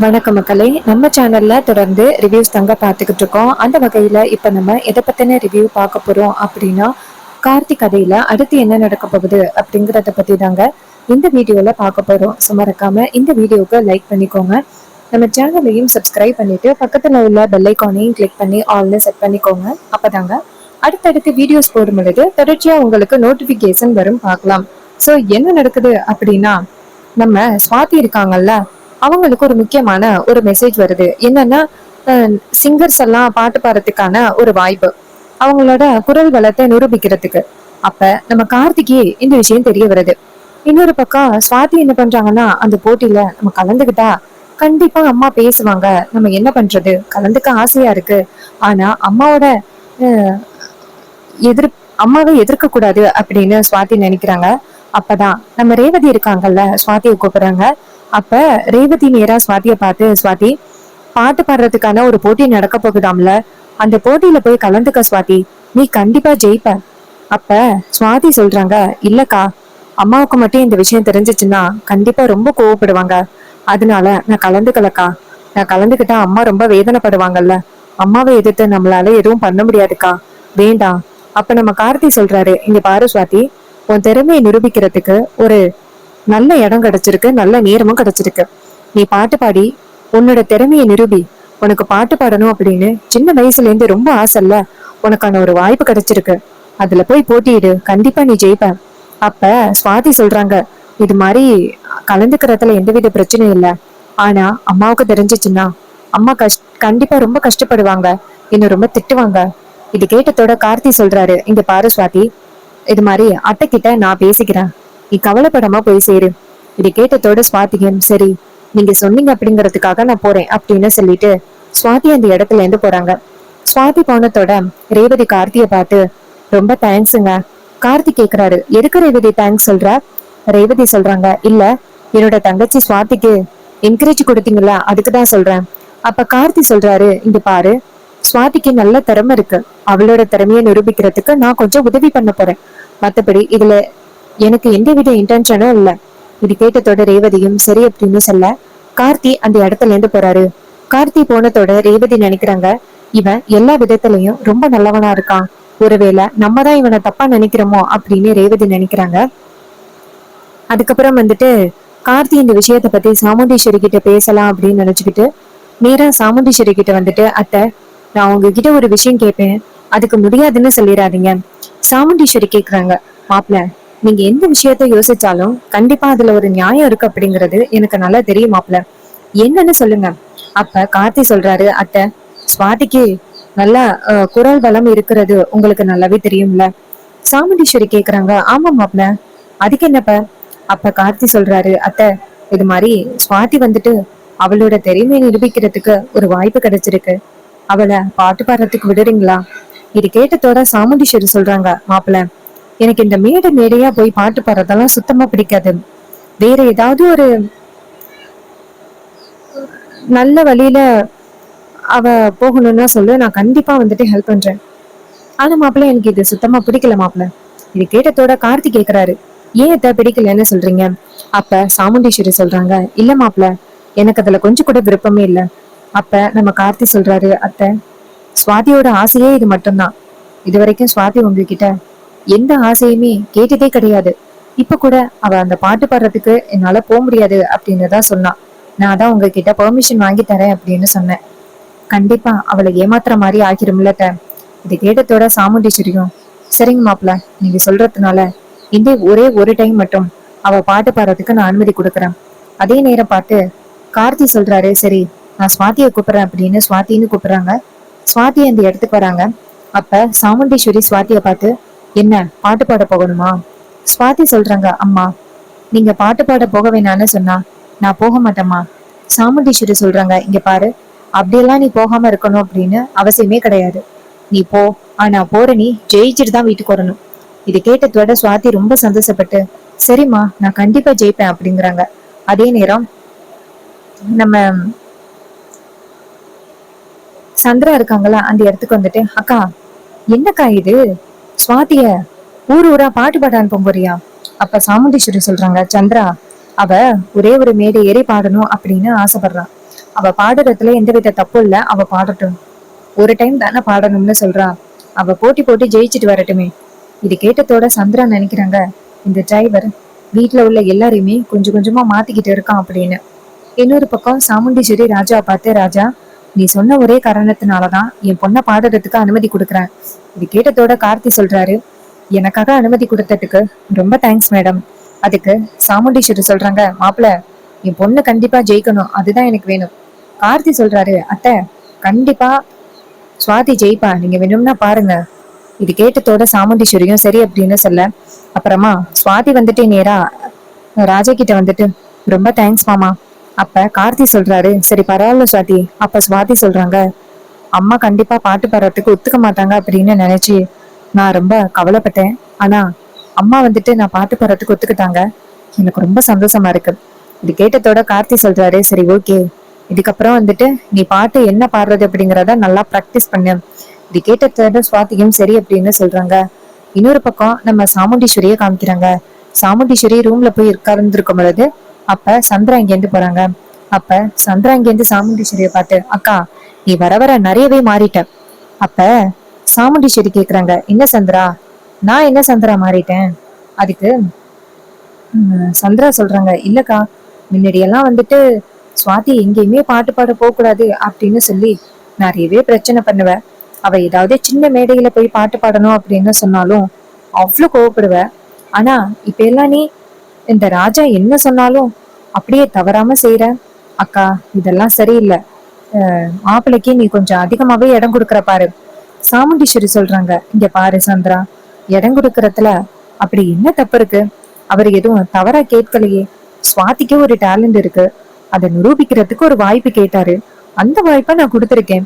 வணக்கம் மக்களே, நம்ம சேனல்ல தொடர்ந்து ரிவ்யூஸ் தாங்க பார்த்துக்கிட்டு இருக்கோம். அந்த வகையில இப்ப நம்ம எதை பத்தின ரிவ்யூ பார்க்க போறோம் அப்படின்னா, கார்த்திக் கதையில அடுத்து என்ன நடக்க போகுது அப்படிங்கறத பத்தி தாங்க இந்த வீடியோல பார்க்க போறோம். மறக்காம இந்த வீடியோக்கு லைக் பண்ணிக்கோங்க. நம்ம சேனலையும் சப்ஸ்கிரைப் பண்ணிட்டு பக்கத்துல உள்ள பெல் ஐக்கானையும் கிளிக் பண்ணி ஆல்னு செட் பண்ணிக்கோங்க. அப்பதாங்க அடுத்தடுத்து வீடியோஸ் போடும் பொழுது தொடர்ச்சியா உங்களுக்கு நோட்டிபிகேஷன் வரும் பார்க்கலாம். சோ என்ன நடக்குது அப்படின்னா, நம்ம சுவாதி இருக்காங்கல்ல, அவங்களுக்கு ஒரு முக்கியமான ஒரு மெசேஜ் வருது. என்னன்னா, சிங்கர்ஸ் எல்லாம் பாட்டு பாடுறதுக்கான ஒரு வாய்ப்பு, அவங்களோட குரல் வளத்தை நிரூபிக்கிறதுக்கு. அப்ப நம்ம கார்த்திகே இந்த விஷயம் தெரிய வருது. இன்னொரு பக்கம் சுவாதி என்ன பண்றாங்கன்னா, அந்த போட்டியில நம்ம கலந்துகிட்டா கண்டிப்பா அம்மா பேசுவாங்க, நம்ம என்ன பண்றது, கலந்துக்க ஆசையா இருக்கு, ஆனா அம்மாவோட அஹ், எதிர் அம்மாவை எதிர்க்க கூடாது அப்படின்னு சுவாதி நினைக்கிறாங்க. அப்பதான் நம்ம ரேவதி இருக்காங்கல்ல, சுவாதியை கூப்பிடுறாங்க. அப்ப ரேவதி நேரா சுவாதியை பார்த்து, சுவாதி, பாட்டு பாடுறதுக்கான ஒரு போட்டி நடக்க போகுதாம்ல, அந்த போட்டியில போய் கலந்துக்க சுவாதி, நீ கண்டிப்பா ஜெயிப்ப. அப்ப சுவாதி சொல்றாங்க, இல்லக்கா, அம்மாவுக்கு மட்டும் இந்த விஷயம் தெரிஞ்சிச்சுன்னா கண்டிப்பா ரொம்ப கோவப்படுவாங்க, அதனால நான் கலந்துக்கலக்கா. நான் கலந்துக்கிட்டா அம்மா ரொம்ப வேதனைப்படுவாங்கல்ல, அம்மாவை எதிர்த்து நம்மளால எதுவும் பண்ண முடியாதுக்கா, வேண்டாம். அப்ப நம்ம கார்த்தி சொல்றாரு, இங்க பாரு சுவாதி, உன் திறமையை நிரூபிக்கிறதுக்கு ஒரு நல்ல இடம் கிடைச்சிருக்கு, நல்ல நேரமும் கிடைச்சிருக்கு. நீ பாட்டு பாடி உன்னோட திறமையை நிரூபி. உனக்கு பாட்டு பாடணும் அப்படின்னு சின்ன வயசுல இருந்து ரொம்ப ஆசைல்ல, உனக்கான ஒரு வாய்ப்பு கிடைச்சிருக்கு. அதுல போய் போட்டியிடு, கண்டிப்பா நீ ஜெயிப்ப. அப்ப சுவாதி சொல்றாங்க, இது மாதிரி கலந்துக்கிறதுல எந்தவித பிரச்சனையும் இல்ல, ஆனா அம்மாவுக்கு தெரிஞ்சிச்சுன்னா அம்மா கண்டிப்பா ரொம்ப கஷ்டப்படுவாங்க, இன்னும் ரொம்ப திட்டுவாங்க. இது கேட்டதோட கார்த்தி சொல்றாரு, இங்க பாரு சுவாதி, இது மாதிரி அத்தை கிட்ட நான் பேசிக்கிறேன், நீ கவலைப்படாம போய் சேரு. இது கேட்டதோட சுவாதியும், சரி நீங்க சொன்னீங்க அப்படிங்கறதுக்காக நான் போறேன் அப்படின்னு சொல்லிட்டு சுவாதி அந்த இடத்துல இருந்து போறாங்க. சுவாதி போனதோட ரேவதி கார்த்திய பார்த்து, ரொம்ப தேங்க்ஸுங்க. கார்த்தி கேக்குறாரு, எதுக்கு ரேவதி தேங்க்ஸ் சொல்ற? ரேவதி சொல்றாங்க, இல்ல, என்னோட தங்கச்சி சுவாதிக்கு என்கரேஜ் கொடுத்தீங்களா, அதுக்குதான் சொல்றேன். அப்ப கார்த்தி சொல்றாரு, இங்க பாரு, சுவாதிக்கு நல்ல திறமை இருக்கு, அவளோட திறமையை நிரூபிக்கிறதுக்கு நான் கொஞ்சம் உதவி பண்ண போறேன், மத்தபடி இதுல எனக்கு எந்தவித இன்டென்ஷனும் இல்ல. இது கேட்டதோட ரேவதியும் சரி அப்படின்னு சொல்ல கார்த்தி அந்த இடத்துல இருந்து போறாரு. கார்த்தி போனதோட ரேவதி நினைக்கிறாங்க, இவன் எல்லா விதத்திலையும் ரொம்ப நல்லவனா இருக்கான், ஒருவேளை நம்ம தான் இவனை தப்பா நினைக்கிறோமோ அப்படின்னு ரேவதி நினைக்கிறாங்க. அதுக்கப்புறம் வந்துட்டு கார்த்தி இந்த விஷயத்த பத்தி சாமுண்டீஸ்வரி கிட்ட பேசலாம் அப்படின்னு நினைச்சுக்கிட்டு நேரா சாமுண்டீஸ்வரி கிட்ட வந்துட்டு, அத்தை, நான் உங்ககிட்ட ஒரு விஷயம் கேட்பேன், அதுக்கு முடியாதுன்னு சொல்லிடாதீங்க. சாமுண்டீஸ்வரி கேக்குறாங்க, மாப்பிள்ள, நீங்க எந்த விஷயத்த யோசிச்சாலும் கண்டிப்பா அதுல ஒரு நியாயம் இருக்கு அப்படிங்கிறது எனக்கு நல்லா தெரியும் மாப்பிள்ள, என்னன்னு சொல்லுங்க. அப்ப கார்த்தி சொல்றாரு, அத்தை, சுவாதிக்கு நல்ல குரல் வளம் இருக்கிறது உங்களுக்கு நல்லாவே தெரியும்ல. சாமுண்டீஸ்வரி கேக்குறாங்க, ஆமா மாப்பிள்ள, அதுக்கு என்னப்ப? அப்ப கார்த்தி சொல்றாரு, அத்தை, இது மாதிரி சுவாதி வந்துட்டு அவளோட திறமையை நிரூபிக்கிறதுக்கு ஒரு வாய்ப்பு கிடைச்சிருக்கு, அவளை பாட்டு பாடுறதுக்கு விடுறீங்களா? இது கேட்டதோட சாமுண்டீஸ்வரி சொல்றாங்க, மாப்பிள்ள, எனக்கு இந்த மேடை மேடையா போய் பாட்டு பாடுறதெல்லாம் சுத்தமா பிடிக்காது, வேற ஏதாவது ஒரு நல்ல வழியில அவ போகணும்னா சொல்லு, நான் கண்டிப்பா வந்துட்டு ஹெல்ப் பண்றேன். ஆனா மாப்பிள்ள, எனக்கு இது சுத்தமா பிடிக்கல மாப்பிள்ள. இது கேட்டதோட கார்த்தி கேக்குறாரு, ஏன் இத பிடிக்கலன்னு சொல்றீங்க? அப்ப சாமுண்டீஸ்வரி சொல்றாங்க, இல்ல மாப்பிள்ள, எனக்கு அதுல கொஞ்சம் கூட விருப்பமே இல்ல. அப்ப நம்ம கார்த்தி சொல்றாரு, அத்தை, சுவாதியோட ஆசையே இது மட்டும்தான், இது வரைக்கும் சுவாதி உங்ககிட்ட எந்த ஆசையுமே கேட்டதே கிடையாது. இப்ப கூட அவ அந்த பாட்டு பாடுறதுக்கு என்னால போக முடியாது அப்படின்னு தான் சொன்னா, நான் தான் உங்ககிட்ட பெர்மிஷன் வாங்கி தரேன் அப்படின்னு சொன்னேன். கண்டிப்பா அவளை ஏமாத்துற மாதிரி ஆகிரும்ல. இது கேட்டதோட சாமுண்டீஸ்வரியும், சரிங்க மாப்பிள்ள, நீங்க சொல்றதுனால இந்த ஒரே ஒரு டைம் மட்டும் அவ பாட்டு பாடுறதுக்கு நான் அனுமதி கொடுக்குறேன். அதே நேரம் பார்த்து கார்த்தி சொல்றாரு, சரி நான் சுவாதியை கூப்பிடுறேன் அப்படின்னு சுவாத்தின்னு கூப்பிடுறாங்க. சுவாதி அந்த இடத்துக்கு வராங்க. அப்ப சாமுண்டீஸ்வரி சுவாதியை பார்த்து, என்ன பாட்டு பாட போகணுமா? சுவாதி சொல்றாங்க, அம்மா, நீங்க பாட்டு பாட போக வேணான்னு சொன்னா நான் போக மாட்டேம்மா. சாமுண்டீஸ்வரி சொல்றாங்க, இங்க பாரு, அப்படியெல்லாம் நீ போகாம இருக்கணும் அப்படின்னு அவசியமே கிடையாது, நீ போ, ஆனா போற நீ ஜெயிச்சுட்டு தான் வீட்டுக்கு வரணும். இது கேட்டதோட சுவாதி ரொம்ப சந்தோஷப்பட்டு, சரிம்மா நான் கண்டிப்பா ஜெயிப்பேன் அப்படிங்கிறாங்க. அதே நேரம் நம்ம சந்திரா இருக்காங்களா, அந்த இடத்துக்கு வந்துட்டு, அக்கா, என்னக்கா இது, சுவாதிய ஊர் ஊரா பாட்டு பாட அனுப்ப போறியா? அப்ப சாமுண்டீஸ்வரி சொல்றாங்க, சந்திரா, அவ ஒரே ஒரு மேடை ஏறி பாடணும் அப்படின்னு ஆசைப்படுறான், அவ பாடுறதுல எந்தவித தப்பும் இல்ல, அவ பாடட்டும். ஒரு டைம் தானே பாடணும்னு சொல்றா. அவ போட்டி போட்டு ஜெயிச்சுட்டு வரட்டுமே. இது கேட்டதோட சந்திரா நினைக்கிறாங்க, இந்த டிரைவர் வீட்டுல உள்ள எல்லாரையுமே கொஞ்சம் கொஞ்சமா மாத்திக்கிட்டு இருக்கான் அப்படின்னு. இன்னொரு பக்கம் சாமுண்டீஸ்வரி ராஜாவை பார்த்து, ராஜா, நீ சொன்ன ஒரே காரணத்தினாலதான் என் பொண்ணை பாடுறதுக்கு அனுமதி கொடுக்குறேன். இது கேட்டதோட கார்த்தி சொல்றாரு, எனக்காக அனுமதி கொடுத்ததுக்கு ரொம்ப தேங்க்ஸ் மேடம். அதுக்கு சாமுண்டீஸ்வரி சொல்றாங்க, மாப்பிள்ள, என் பொண்ணு கண்டிப்பா ஜெயிக்கணும், அதுதான் எனக்கு வேணும். கார்த்தி சொல்றாரு, அத்தை, கண்டிப்பா சுவாதி ஜெயிப்பா, நீங்க வேணும்னா பாருங்க. இது கேட்டதோட சாமுண்டீஸ்வரியும் சரி அப்படின்னு சொல்ல, அப்புறமா சுவாதி வந்துட்டு நேரா ராஜா கிட்ட வந்துட்டு, ரொம்ப தேங்க்ஸ் மாமா. அப்ப கார்த்தி சொல்றாரு, சரி பரவாயில்ல சுவாதி. அப்ப சுவாதி சொல்றாங்க, அம்மா கண்டிப்பா பாட்டு பாடுறதுக்கு ஒத்துக்க மாட்டாங்க அப்படின்னு நினைச்சு நான் ரொம்ப கவலைப்பட்டேன். ஆனா அம்மா வந்துட்டு நான் பாட்டு பாடுறதுக்கு ஒத்துக்கிட்டாங்க. எனக்கு ரொம்ப சந்தோஷமா இருக்கு. இது கேட்டதோட கார்த்தி சொல்றாரு, சரி ஓகே, இதுக்கப்புறம் வந்துட்டு நீ பாட்டு என்ன பாடுறது அப்படிங்கிறத நல்லா ப்ராக்டிஸ் பண்ணு. இது கேட்டதோட சுவாதியும் சரி அப்படின்னு சொல்றாங்க. இன்னொரு பக்கம் நம்ம சாமுண்டீஸ்வரியை காமிக்கிறாங்க. சாமுண்டீஸ்வரி ரூம்ல போய் உட்கார்ந்துருக்கும் பொழுது அப்ப சந்திரா இங்கேருந்து போறாங்க. அப்ப சந்திரா இங்கேருந்து சாமுண்டீஸ்வரிய பார்த்து, அக்கா, நீ வர வர நிறையவே மாறிட்ட. அப்ப சாமுண்டீஸ்வரி கேக்குறாங்க, என்ன சந்திரா, நான் என்ன சந்திரா மாறிட்டேன்? அதுக்கு சந்திரா சொல்றாங்க, இல்லக்கா, முன்னாடியெல்லாம் வந்துட்டு சுவாதி எங்கேயுமே பாட்டு பாட போக கூடாது அப்படின்னு சொல்லி நிறையவே பிரச்சனை பண்ணுவேன். அவ ஏதாவது சின்ன மேடையில போய் பாட்டு பாடணும் அப்படின்னு சொன்னாலும் அவ்வளவு கோவப்படுவ. ஆனா இப்ப எல்லாம் நீ இந்த ராஜா என்ன சொன்னாலும் அப்படியே தவறாம செய்யற. அக்கா, இதெல்லாம் சரியில்லை. மாப்பிள்ளைக்கு நீ கொஞ்சம் அதிகமாவே இடம் கொடுக்கற பாரு. சாமுண்டீஸ்வரி சொல்றாங்க, இங்க பாரு சந்திரா, இடம் கொடுக்கறதுல அப்படி என்ன தப்பு இருக்கு? அவர் எதுவும் தவறா கேட்கலையே. சுவாதிக்கு ஒரு டேலண்ட் இருக்கு, அதை நிரூபிக்கிறதுக்கு ஒரு வாய்ப்பு கேட்டாரு, அந்த வாய்ப்பை நான் கொடுத்துருக்கேன்.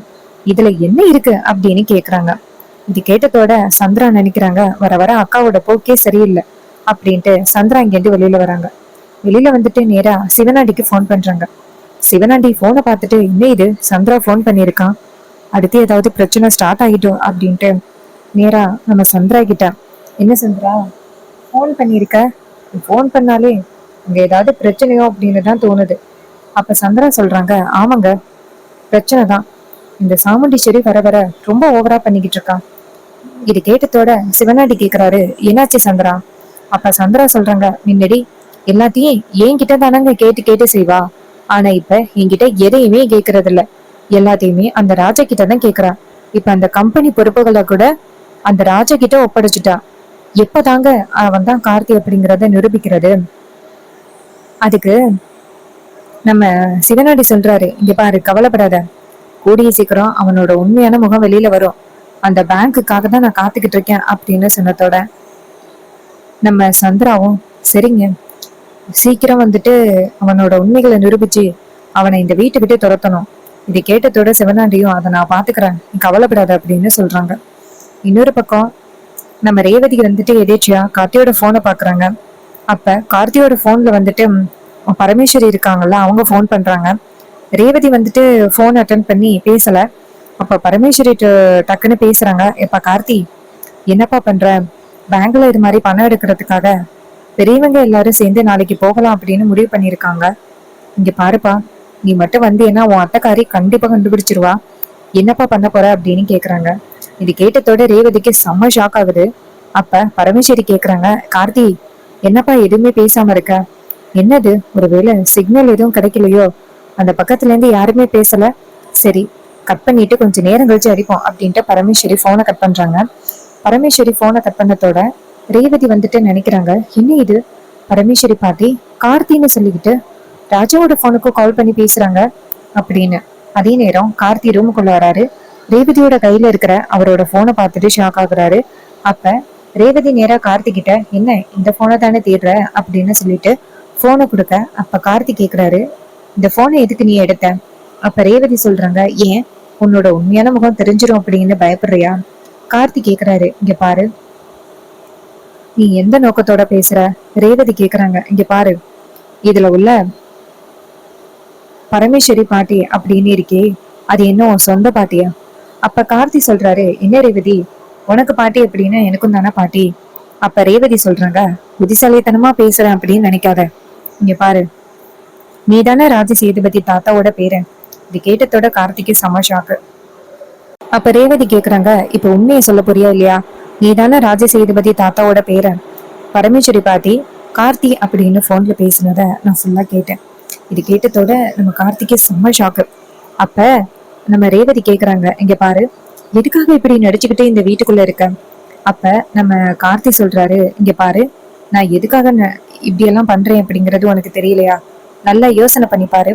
இதுல என்ன இருக்கு அப்படின்னு கேக்குறாங்க. இது கேட்டதோட சந்திரா நினைக்கிறாங்க, வர வர அக்காவோட போக்கே சரியில்லை அப்படின்ட்டு சந்திரா இங்கேருந்து வெளியில வராங்க. வெளியில வந்துட்டு நேரா சிவனாண்டிக்கு போன் பண்றாங்க. சிவனாண்டி போனை பார்த்துட்டு, என்ன இது, சந்திரா போன் பண்ணிருக்கான், அடுத்து ஏதாவது பிரச்சனை ஸ்டார்ட் ஆகிட்டோம் அப்படின்ட்டு நேரா நம்ம சந்திரா கிட்ட, என்ன சந்திரா போன் பண்ணிருக்க, போன் பண்ணாலே அங்க ஏதாவது பிரச்சனையோ அப்படின்னு தான் தோணுது. அப்ப சந்திரா சொல்றாங்க, ஆமாங்க, பிரச்சனை தான். இந்த சாமுண்டீஸ்வரி வர வர ரொம்ப ஓவரா பண்ணிக்கிட்டு இருக்கா. இது கேட்டதோட சிவனாண்டி கேக்குறாரு, என்னாச்சு சந்திரா? அப்ப சந்திரா சொல்றாங்க, முன்னாடி எல்லாத்தையும் என்கிட்ட தானங்க கேட்டு கேட்டு செய்வா, ஆனா இப்ப என்கிட்ட எதையுமே கேக்குறது இல்ல, எல்லாத்தையுமே அந்த ராஜா கிட்ட தான் கேக்குறா. இப்ப அந்த கம்பெனி பொறுப்புகளை கூட அந்த ராஜா கிட்ட ஒப்படைச்சிட்டா. எப்பதாங்க அவன் தான் கார்த்தி அப்படிங்கறத நிரூபிக்கிறது? அதுக்கு நம்ம சிவனாடி சொல்றாரு, இங்க பாரு, கவலைப்படாத, கூடிய சீக்கிரம் அவனோட உண்மையான முகம் வெளியில வரும். அந்த பேங்குக்காக தான் நான் காத்துக்கிட்டு இருக்கேன் அப்படின்னு சொன்னதோட நம்ம சந்திராவும், சரிங்க, சீக்கிரம் வந்துட்டு அவனோட உண்மைகளை நிரூபிச்சு அவனை இந்த வீட்டை விட்டு துரத்தணும். இதை கேட்டதோட சிவனாண்டியும், அதை நான் பாத்துக்கிறேன், நீ கவலைப்படாத அப்படின்னு சொல்றாங்க. இன்னொரு பக்கம் நம்ம ரேவதி வந்துட்டு எதேச்சியா கார்த்தியோட போனை பாக்குறாங்க. அப்ப கார்த்தியோட போன்ல வந்துட்டு பரமேஸ்வரி இருக்காங்கல்ல, அவங்க போன் பண்றாங்க. ரேவதி வந்துட்டு போன் அட்டன் பண்ணி பேசல. அப்ப பரமேஸ்வரி டக்குன்னு பேசுறாங்க, எப்ப கார்த்தி, என்னப்பா பண்ற? பேங்க்ல இது மாதிரி பணம் எடுக்கிறதுக்காக பெரியவங்க எல்லாரும் சேர்ந்து நாளைக்கு போகலாம் அப்படின்னு முடிவு பண்ணிருக்காங்க. இங்க பாருப்பா, நீ மட்டும் வந்து ஏன்னா உன் அத்தைக்காரி கண்டிப்பா கண்டுபிடிச்சிருவா. என்னப்பா பண்ண போற அப்படின்னு கேக்குறாங்க. இது கேட்டதோட ரேவதிக்கு செம்ம ஷாக் ஆகுது. அப்ப பரமேஸ்வரி கேக்குறாங்க, கார்த்தி, என்னப்பா எதுவுமே பேசாம இருக்க? என்னது, ஒருவேளை சிக்னல் எதுவும் கிடைக்கலையோ? அந்த பக்கத்துல இருந்து யாருமே பேசல. சரி, கட் பண்ணிட்டு கொஞ்சம் நேரம் கழிச்சு அடிப்போம் அப்படின்ட்டு பரமேஸ்வரி போனை கட் பண்றாங்க. பரமேஸ்வரி போனை கட் பண்ணதோட ரேவதி வந்துட்டு நினைக்கிறாங்க, என்ன இது, பரமேஸ்வரி பாட்டி கார்த்தின்னு சொல்லிக்கிட்டு ராஜாவோட போனுக்கும் கால் பண்ணி பேசுறாங்க அப்படின்னு. அதே நேரம் கார்த்தி ரூமுக்குள்ள வராரு. ரேவதியோட கையில இருக்கிற அவரோட போனை பார்த்துட்டு ஷாக் ஆகுறாரு. அப்ப ரேவதி நேரா கார்த்தி கிட்ட, என்ன இந்த போனை தானே தேடுற அப்படின்னு சொல்லிட்டு போனை கொடுக்க, அப்ப கார்த்தி கேக்குறாரு, இந்த போனை எதுக்கு நீ எடுத்த? அப்ப ரேவதி சொல்றாங்க, ஏன் உன்னோட உண்மையான முகம் தெரிஞ்சிடும் அப்படின்னு பயப்படுறியா? கார்த்தி கேக்குறாரு, இங்க பாரு, நீ எந்த நோக்கத்தோட பேசுற? ரேவதி கேக்குறாங்க, இங்க பாரு, இதுல உள்ள பரமேஸ்வரி பாட்டி அப்படின்னு இருக்கே, அது என்ன உன் சொந்த பாட்டியா? அப்ப கார்த்தி சொல்றாரு, என்ன ரேவதி, உனக்கு பாட்டி அப்படின்னா எனக்கும் தானே பாட்டி. அப்ப ரேவதி சொல்றாங்க, புத்திசாலித்தனமா பேசுறேன் அப்படின்னு நினைக்காத. இங்க பாரு, நீ தானே ராஜ சேதுபதி தாத்தாவோட பேரன். இது கேட்டதோட கார்த்திக்கு செம ஷாக்கு. அப்ப ரேவதி கேக்குறாங்க, இப்ப உண்மையை சொல்ல போறியா இல்லையா? நீ தானே ராஜசேதுபதி தாத்தாவோட பேரன். பரமேஸ்வரி பாட்டி கார்த்தி அப்படின்னு போன்ல பேசினத நான் ஃபுல்லா கேட்டேன். இது கேட்டதோட நம்ம கார்த்திகே செம்ம ஷாக்கு. அப்ப நம்ம ரேவதி கேக்குறாங்க, இங்க பாரு, எதுக்காக இப்படி நடிச்சுக்கிட்டே இந்த வீட்டுக்குள்ள இருக்க? அப்ப நம்ம கார்த்தி சொல்றாரு, இங்க பாரு, நான் எதுக்காக இப்படி எல்லாம் பண்றேன் அப்படிங்கிறது உனக்கு தெரியலையா? நல்லா யோசனை பண்ணி பாரு.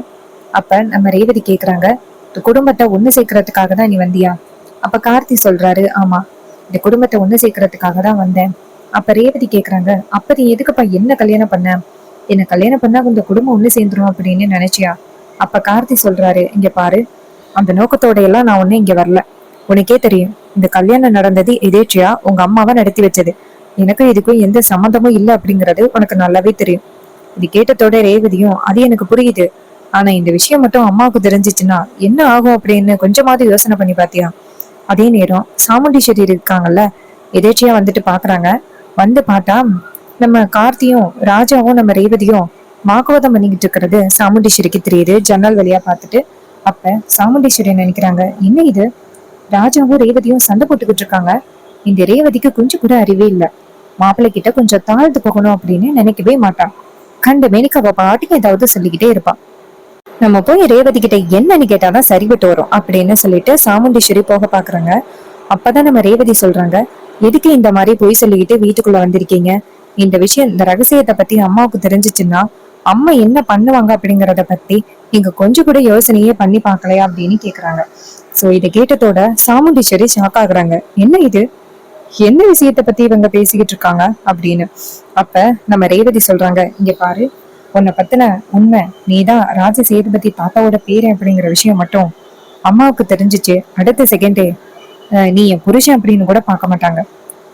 அப்ப நம்ம ரேவதி கேக்குறாங்க, இந்த குடும்பத்தை ஒண்ணு சேர்க்கறதுக்காக தான் நீ வந்தியா? அப்ப கார்த்தி சொல்றாரு, ஆமா, இந்த குடும்பத்தை ஒண்ணு சேர்க்கறதுக்காக தான் வந்தேன். அப்ப ரேவதி கேக்குறாங்க, அப்ப நீ எதுக்குப்பா என்ன கல்யாணம் பண்ண? என்ன கல்யாணம் பண்ணா இந்த குடும்பம் ஒண்ணு சேர்ந்துரும் அப்படின்னு நினைச்சியா? அப்ப கார்த்தி சொல்றாரு, இங்க பாரு, அந்த நோக்கத்தோட எல்லாம் நான் ஒண்ணு இங்க வரல. உனக்கே தெரியும், இந்த கல்யாணம் நடந்தது எதேச்சியா உங்க அம்மாவை நடத்தி வச்சது. எனக்கும் இதுக்கும் எந்த சம்மந்தமும் இல்லை அப்படிங்கறது உனக்கு நல்லாவே தெரியும். இது கேட்டதோட ரேவதியும், அது எனக்கு புரியுது, ஆனா இந்த விஷயம் மட்டும் அம்மாவுக்கு தெரிஞ்சிச்சுன்னா என்ன ஆகும் அப்படின்னு கொஞ்சமாவது யோசனை பண்ணி பாத்தியா? அதே நேரம் சாமுண்டீஸ்வரி இருக்காங்கல்ல, எதேச்சியா வந்துட்டு பாக்குறாங்க. வந்து பார்த்தா நம்ம கார்த்தியும் ராஜாவும் நம்ம ரேவதியும் வாக்குவாதம் பண்ணிக்கிட்டு இருக்கிறது சாமுண்டீஸ்வரிக்கு தெரியுது ஜன்னல் வழியா பார்த்துட்டு. அப்ப சாமுண்டீஸ்வரி நினைக்கிறாங்க, என்ன இது, ராஜாவும் ரேவதியும் சண்டை போட்டுக்கிட்டு இருக்காங்க. இந்த ரேவதிக்கு கொஞ்சம் கூட அறிவே இல்ல. மாப்பிள்ளை கிட்ட கொஞ்சம் தாழ்ந்து போகணும் அப்படின்னு நினைக்கவே மாட்டான். கண்ட மேனிக்கு அவ பாட்டுக்கு ஏதாவது சொல்லிக்கிட்டே இருப்பான். நம்ம போய் ரேவதி கிட்ட என்னன்னு கேட்டாதான் சரிபட்டு வரும் அப்படின்னு சொல்லிட்டு சாமுண்டீஸ்வரி போக பாக்குறாங்க. அப்பதான் நம்ம ரேவதி சொல்றாங்க, எதுக்கு இந்த மாதிரி பொய் சொல்லிக்கிட்டு வீட்டுக்குள்ள வந்திருக்கீங்க? இந்த விஷயம், இந்த ரகசியத்தை பத்தி அம்மாவுக்கு தெரிஞ்சிச்சுன்னா அம்மா என்ன பண்ணுவாங்க அப்படிங்கறத பத்தி நீங்க கொஞ்சம் கூட யோசனையே பண்ணி பாக்கலையா அப்படின்னு கேக்குறாங்க. சோ இதை கேட்டதோட சாமுண்டீஸ்வரி ஷாக் ஆகுறாங்க. என்ன இது, என்ன விஷயத்த பத்தி இவங்க பேசிக்கிட்டு இருக்காங்க அப்படின்னு. அப்ப நம்ம ரேவதி சொல்றாங்க, இங்க பாரு, உன்னை பத்தின உண்மை, நீதான் ராஜ சேதுபதி தாத்தாவோட பேரு அப்படிங்கிற விஷயம் மட்டும் அம்மாவுக்கு தெரிஞ்சிச்சு, அடுத்த செகண்டே நீ என் புருஷன் அப்படின்னு கூட பார்க்க மாட்டாங்க.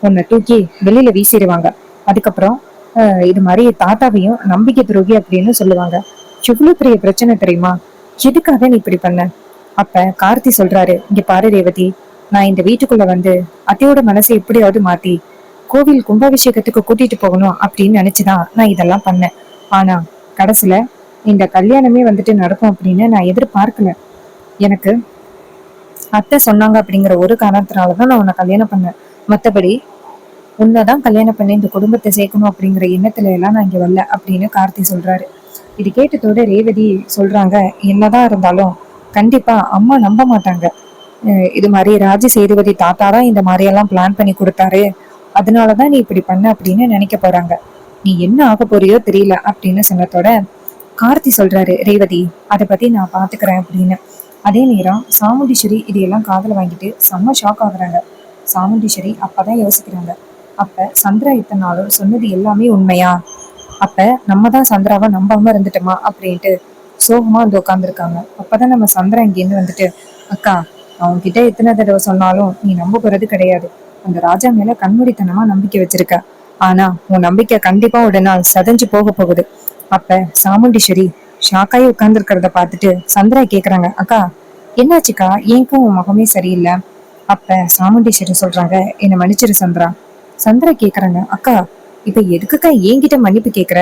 உன்னை தூக்கி வெளியில வீசிடுவாங்க. அதுக்கப்புறம் இது மாதிரி தாத்தாவையும் நம்பிக்கை துரோகி அப்படின்னு சொல்லுவாங்க. இவ்வளவு பெரிய பிரச்சனை தெரியுமா? எதுக்காக நீ இப்படி பண்ண? அப்ப கார்த்தி சொல்றாரு, இங்க பாரு ரேவதி, நான் இந்த வீட்டுக்குள்ள வந்து அத்தையோட மனசை எப்படியாவது மாத்தி கோவில் கும்பாபிஷேகத்துக்கு கூட்டிட்டு போகணும் அப்படின்னு நினைச்சுதான் நான் இதெல்லாம் பண்ணேன். ஆனா கடைசியில இந்த கல்யாணமே வந்துட்டு நடக்கும் அப்படின்னு நான் எதிர்பார்க்கல. எனக்கு அத்தை சொன்னாங்க அப்படிங்கிற ஒரு காரணத்தினாலதான் நான் உன்னை கல்யாணம் பண்ணேன். மத்தபடி உன்னதான் கல்யாணம் பண்ணி இந்த குடும்பத்தை சேர்க்கணும் அப்படிங்கிற எண்ணத்துல எல்லாம் நான் இங்க வரல அப்படின்னு கார்த்தி சொல்றாரு. இது கேட்டதோட ரேவதி சொல்றாங்க, என்னதான் இருந்தாலும் கண்டிப்பா அம்மா நம்ப மாட்டாங்க. இது மாதிரி ராஜ சேதுபதி தாத்தா தான் இந்த மாதிரி எல்லாம் பிளான் பண்ணி கொடுத்தாரு, அதனாலதான் நீ இப்படி பண்ண அப்படின்னு நினைக்க போறாங்க. நீ என்ன ஆக போறியோ தெரியல அப்படின்னு சொன்னதோட கார்த்தி சொல்றாரு, ரேவதி அதை பத்தி நான் பாத்துக்கிறேன் அப்படின்னு. அதே நேரம் சாமுண்டீஸ்வரி இதையெல்லாம் காதல வாங்கிட்டு செம்ம ஷாக் ஆகுறாங்க. சாமுண்டீஸ்வரி அப்பதான் யோசிக்கிறாங்க, அப்ப சந்திரா இத்தனை நாளும் சொன்னது எல்லாமே உண்மையா? அப்ப நம்ம தான் சந்திராவை நம்பாம இருந்துட்டோமா அப்படின்ட்டு சோகமா வந்து உட்காந்துருக்காங்க. அப்பதான் நம்ம சந்திரா இங்கேருந்து வந்துட்டு, அக்கா, அவங்க கிட்ட எத்தனை தடவை சொன்னாலும் நீ நம்ப போறது கிடையாது. அந்த ராஜா மேல கண்மூடித்தனமா நம்பிக்கை வச்சிருக்க. ஆனா உன் நம்பிக்கை கண்டிப்பா ஒரு நாள் சதஞ்சு போக போகுது. அப்ப சாமுண்டீஸ்வரி ஷாக்காயி உட்கார்ந்து இருக்கிறத பார்த்துட்டு சந்திரா கேக்குறாங்க, அக்கா என்னாச்சுக்கா, ஏன்க்கும் உன் முகமே சரியில்லை? அப்ப சாமுண்டீஸ்வரி சொல்றாங்க, என்னை மன்னிச்சிரு சந்திரா. சந்திரா கேக்குறாங்க, அக்கா இப்ப எதுக்குக்கா என்கிட்ட மன்னிப்பு கேக்குற?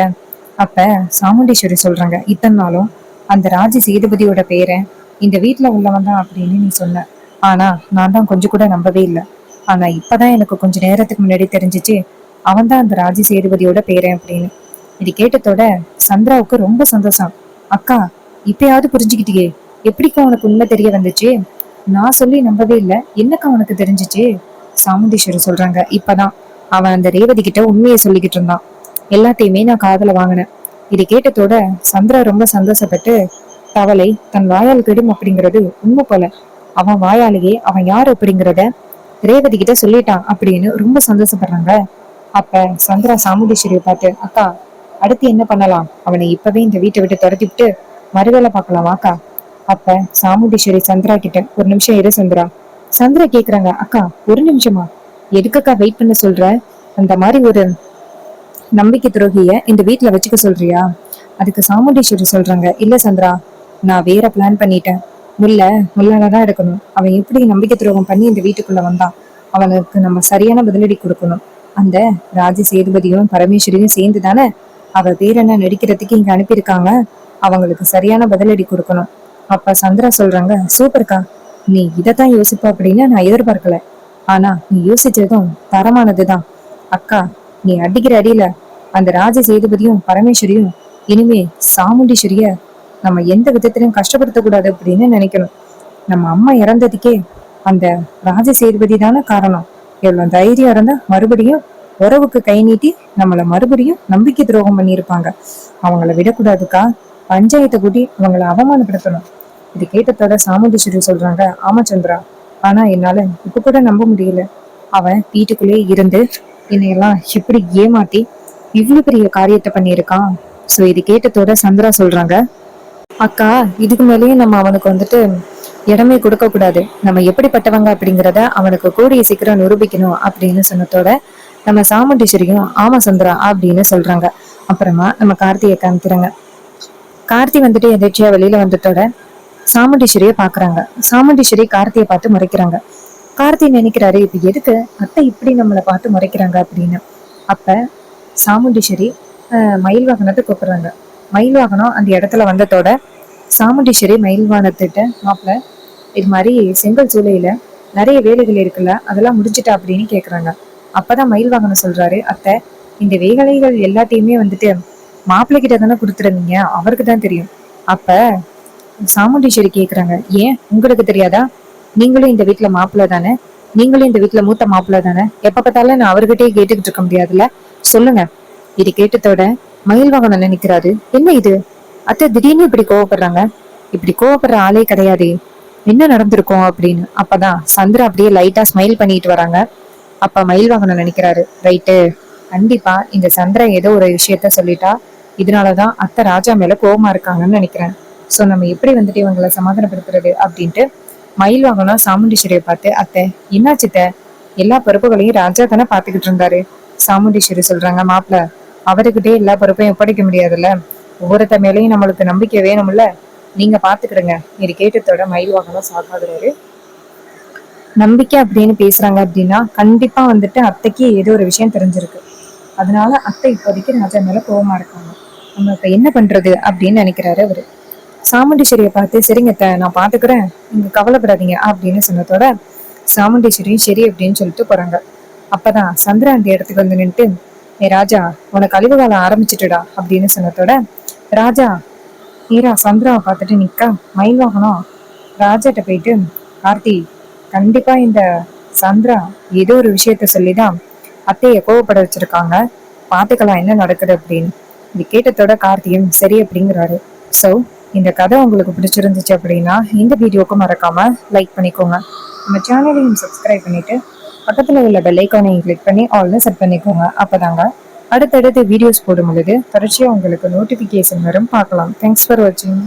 அப்ப சாமுண்டீஸ்வரி சொல்றாங்க, இத்தனை நாளும் அந்த ராஜ சேதுபதியோட பேரை இந்த வீட்டுல உள்ளவன் தான் அப்படின்னு நீ சொன்ன. ஆனா நான் தான் கொஞ்சம் கூட நம்பவே இல்லை. ஆனா இப்பதான் எனக்கு கொஞ்ச நேரத்துக்கு முன்னாடி தெரிஞ்சிச்சு அவன் தான் அந்த ராஜ சேதுபதியோட பேரன் அப்படின்னு. இது கேட்டதோட சந்திராவுக்கு ரொம்ப சந்தோஷம். அக்கா இப்பயாவது புரிஞ்சுக்கிட்டியே, எப்படிக்கா உனக்கு உண்மை தெரிய வந்துச்சு? நான் சொல்லி நம்பவே இல்லை, என்னக்கா உனக்கு தெரிஞ்சிச்சு? சாமுண்டீஸ்வரி சொல்றாங்க, இப்பதான் அவன் அந்த ரேவதி கிட்ட உண்மையை சொல்லிக்கிட்டு இருந்தான். எல்லாத்தையுமே நான் காதல வாங்கினேன். இது கேட்டதோட சந்திரா ரொம்ப சந்தோஷப்பட்டு, தவளை தன் வாயால் கெடும் அப்படிங்கிறது உண்மை போல அவன் வாயாலேயே அவன் யாரு அப்படிங்கிறத ரேவதி கிட்ட சொல்லிட்டான் அப்படின்னு ரொம்ப சந்தோஷப்படுறாங்க. அப்ப சந்திரா சாமுண்டீஸ்வரியை பார்த்து, அக்கா அடுத்து என்ன பண்ணலாம்? அவனை இப்பவே இந்த வீட்டை விட்டு துரத்தி விட்டு மறுவேளை பார்க்கலாம் வாக்கா. அப்ப சாமுண்டீஸ்வரி சந்திரா கிட்ட, ஒரு நிமிஷம் இரு சந்திரா. சந்திரா கேக்குறாங்க, அக்கா ஒரு நிமிஷமா, எதுக்கக்கா வெயிட் பண்ண சொல்ற? அந்த மாதிரி ஒரு நம்பிக்கை துரோகிய இந்த வீட்டுல வச்சுக்க சொல்றியா? அதுக்கு சாமுண்டீஸ்வரி சொல்றாங்க, இல்ல சந்திரா, நான் வேற பிளான் பண்ணிட்டேன். முல்லாலதான் எடுக்கணும். அவன் எப்படி நம்பிக்கை துரோகம் பண்ணி இந்த வீட்டுக்குள்ள வந்தான், அவனுக்கு நம்ம சரியான பதிலடி கொடுக்கணும். அந்த ராஜ சேதுபதியும் பரமேஸ்வரியும் சேர்ந்து தானே அவ பேர் என்ன நடிக்கிறதுக்கு இங்க அனுப்பியிருக்காங்க. அவங்களுக்கு சரியான பதிலடி கொடுக்கணும். அப்ப சந்திரா சொல்றாங்க, சூப்பர்க்கா, நீ இதைத்தான் யோசிப்ப அப்படின்னு நான் எதிர்பார்க்கல. ஆனா நீ யோசிச்சதும் தரமானதுதான். அக்கா, நீ அடிக்கிற அடியில அந்த ராஜ சேதுபதியும் பரமேஸ்வரியும் இனிமே சாமுண்டீஸ்வரிய நம்ம எந்த விதத்திலையும் கஷ்டப்படுத்த கூடாது அப்படின்னு நினைக்கணும். நம்ம அம்மா இறந்ததுக்கே அந்த ராஜ சேதுபதி தானே காரணம். எவ்வளவு தைரியம் இருந்தா மறுபடியும் உறவுக்கு கை நீட்டி நம்மள மறுபடியும் நம்பிக்கை துரோகம் பண்ணியிருப்பாங்க. அவங்கள விடக்கூடாதுக்கா, பஞ்சாயத்தை கூட்டி அவங்கள அவமானப்படுத்தணும். இது கேட்டதோட சாமுண்டீஸ்வரி சொல்றாங்க, ஆமா சந்திரா, ஆனா என்னால இப்ப கூட நம்ப முடியல. அவன் வீட்டுக்குள்ளே இருந்து என்னையெல்லாம் எப்படி ஏமாத்தி இவ்வளவு பெரிய காரியத்தை பண்ணியிருக்கான். சோ இது கேட்டதோட சந்திரா சொல்றாங்க, அக்கா, இதுக்கு மேலேயும் நம்ம அவனுக்கு வந்துட்டு இடமே கொடுக்க கூடாது. நம்ம எப்படிப்பட்டவங்க அப்படிங்கிறத அவனுக்கு கூடிய சீக்கிரம் நிரூபிக்கணும் அப்படின்னு சொன்னதோட நம்ம சாமுண்டீஸ்வரியும் ஆமா சந்திரா அப்படின்னு சொல்றாங்க. அப்புறமா நம்ம கார்த்தியை காமிக்கிறாங்க. கார்த்தி வந்துட்டு எதிர்ச்சியா வெளியில வந்ததோட சாமுண்டீஸ்வரிய பாக்குறாங்க. சாமுண்டீஸ்வரி கார்த்தியை பார்த்து முறைக்கிறாங்க. கார்த்தி நினைக்கிறாரு, இப்ப எதுக்கு அத்தை இப்படி நம்மளை பார்த்து முறைக்கிறாங்க அப்படின்னு. அப்ப சாமுண்டீஸ்வரி மயில் வாகனத்தை கூப்பிடுறாங்க. மயில் வாகனம் அந்த இடத்துல வந்ததோட சாமுண்டீஸ்வரி மயில் வாகனத்திட்ட, மாப்பிள்ள, இது மாதிரி செங்கல் சூளையில நிறைய வேலைகள் இருக்குல்ல, அதெல்லாம் முடிஞ்சுட்டா அப்படின்னு கேக்குறாங்க. அப்பதான் மயில் வாகனம் சொல்றாரு, அத்தை, இந்த வேலைகள் எல்லாத்தையுமே வந்துட்டு மாப்பிள்ளை கிட்ட தானே கொடுத்துருந்தீங்க, அவருக்கு தான் தெரியும். அப்ப சாமுண்டீஸ்வரி கேக்குறாங்க, ஏன் உங்களுக்கு தெரியாதா? நீங்களும் இந்த வீட்டுல மாப்பிள்ளை தானே, நீங்களும் இந்த வீட்டுல மூத்த மாப்பிள்ளை தானே, எப்ப பார்த்தாலும் நான் அவர்கிட்டயே கேட்டுக்கிட்டு இருக்க முடியாதுல்ல, சொல்லுங்க. இது கேட்டதோட மயில் வாகனம் நினைக்கிறாரு, என்ன இது அத்தை திடீர்னு இப்படி கோவப்படுறாங்க, இப்படி கோவப்படுற ஆளே கிடையாதே, என்ன நடந்திருக்கும் அப்படின்னு. அப்பதான் சந்திரா அப்படியே லைட்டா ஸ்மைல் பண்ணிட்டு வராங்க. அப்ப மயில் வாகனம் நினைக்கிறாரு, ரைட்டு, கண்டிப்பா இந்த சந்திரா ஏதோ ஒரு விஷயத்த சொல்லிட்டா, இதனாலதான் அத்தை ராஜா மேல கோவமா இருக்காங்கன்னு நினைக்கிறேன். சோ நம்ம எப்படி வந்துட்டு இவங்களை சமாதானப்படுத்துறது அப்படின்ட்டு மயில் வாகனம் சாமுண்டீஸ்வரியை பார்த்து, அத்தை என்னாச்சுத்த, எல்லா பொறுப்புகளையும் ராஜா தானே பாத்துக்கிட்டு இருந்தாரு. சாமுண்டீஸ்வரி சொல்றாங்க, மாப்பிள்ள, அவர்கிட்டே எல்லா பொறுப்பையும் ஒப்படைக்க முடியாதுல்ல, ஒவ்வொருத்த மேலையும் நம்மளுக்கு நம்பிக்கை வேணும்ல, நீங்க பாத்துக்கிடுங்க. இது கேட்டதோட மயில் வாகனம் சாகாதுறாரு. நம்பிக்கை அப்படின்னு பேசுறாங்க அப்படின்னா கண்டிப்பா வந்துட்டு அத்தைக்கு ஏதோ ஒரு விஷயம் தெரிஞ்சிருக்கு. அதனால அத்தை இப்போதைக்கு ராஜா மேல கோவமா இருக்காங்க. நம்ம இப்ப என்ன பண்றது அப்படின்னு நினைக்கிறாரு அவரு. சாமுண்டீஸ்வரியை பார்த்து, சரிங்க அத்தை, நான் பாத்துக்கிறேன், நீங்க கவலைப்படாதீங்க அப்படின்னு சொன்னதோட சாமுண்டீஸ்வரியும் சரி அப்படின்னு சொல்லிட்டு போறாங்க. அப்பதான் சந்திரா அந்த இடத்துக்கு வந்து நின்றுட்டு, ஏ ராஜா, உனக்கு அழிவு காலம் ஆரம்பிச்சுட்டுடா அப்படின்னு சொன்னதோட ராஜா நேரா சந்திராவை பார்த்துட்டு நிக்க, மயில் வாகனம் ராஜாட்ட போயிட்டு, கார்த்தி, கண்டிப்பா இந்த சந்திரா ஏதோ ஒரு விஷயத்த சொல்லிதான் அத்தைய கோவப்பட வச்சிருக்காங்க, பாத்துக்கலாம் என்ன நடக்குது அப்படின்னு. இது கேட்டதோட கார்த்தியும் சரி அப்படிங்கிறாரு. சோ இந்த கதை உங்களுக்கு பிடிச்சிருந்துச்சு அப்படின்னா இந்த வீடியோக்கு மறக்காம லைக் பண்ணிக்கோங்க. நம்ம சேனலையும் சப்ஸ்கிரைப் பண்ணிட்டு பக்கத்துல உள்ள பெல் ஐக்கானையும் கிளிக் பண்ணி ஆல்னு செட் பண்ணிக்கோங்க. அப்பதாங்க அடுத்தடுத்து வீடியோஸ் போடும் பொழுது தொடர்ச்சியா உங்களுக்கு நோட்டிபிகேஷன் வரும், பார்க்கலாம். தேங்க்ஸ் ஃபார் வாட்சிங்.